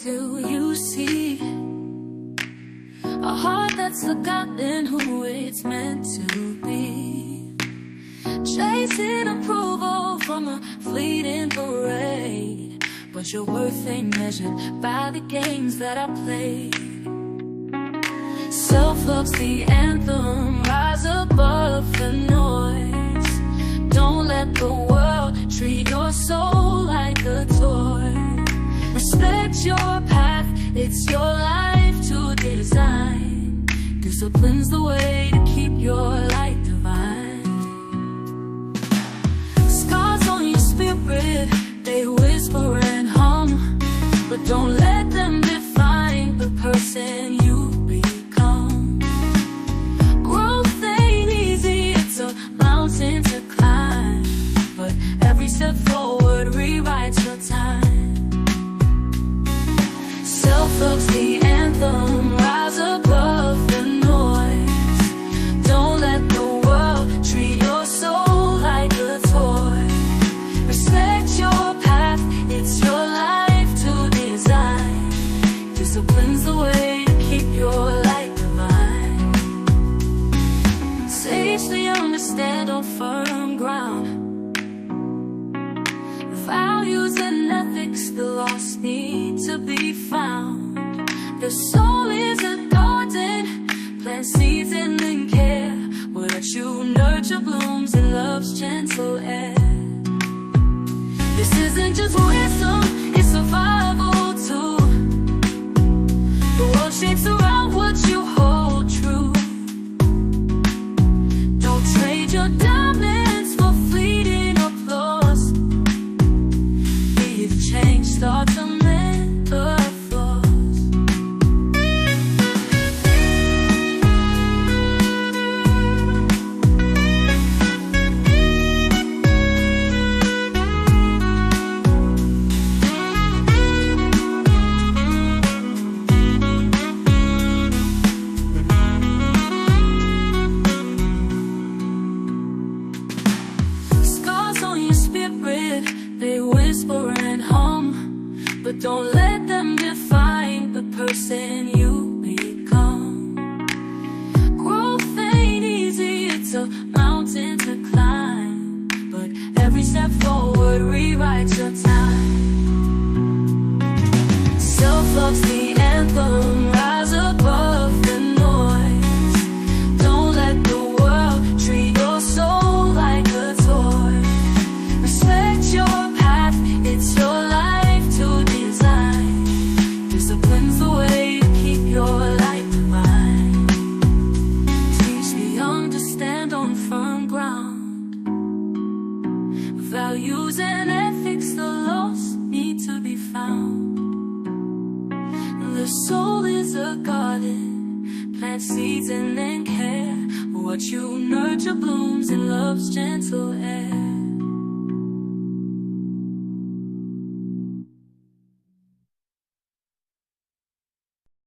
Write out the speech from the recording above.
do you see? A heart that's forgotten who it's meant to be, chasing approval from a fleeting parade, but your worth ain't measured by the games that I play. Self-love's the anthem, rise above the noise. Don't let the world treat your soul like a toy. Respect your path, it's your life to design. Discipline's the way to keep your light divine. Scars on your spirit, they whisper and hum, but don't let them define the person you become. Growth ain't easy, it's a mountain to climb, but every step forward rewrites your time. Self-love's the anthem, rise above the noise. Don't let the world treat your soul like a toy. Respect your path, it's your life to design. Discipline's the way to keep your light divine. Sagely understand on firm ground. Values and ethics, the lost need to be found. The soul is a garden, plant seeds and then care. What you nurture blooms in love's gentle air. This isn't just wisdom, it's survival too. The world shapes around what you hold true. Don't trade your diamonds for fleeting applause. Be the change, start to mend the flaws. Scars on your spirit, they whisper and hum, but don't let them define the person you become. Growth ain't easy, it's a mountain to climb, but every step forward rewrites your time. Self-love's the anthem, rise above the noise. Don't let the world treat your soul like a toy. Respect your path, it's your life to design. Discipline's the way to keep your light divine. Teach the young to stand on firm ground. Values and ethics, the lost need to be found. The soul is a garden, plant seeds and then care. What you nurture blooms in love's gentle air.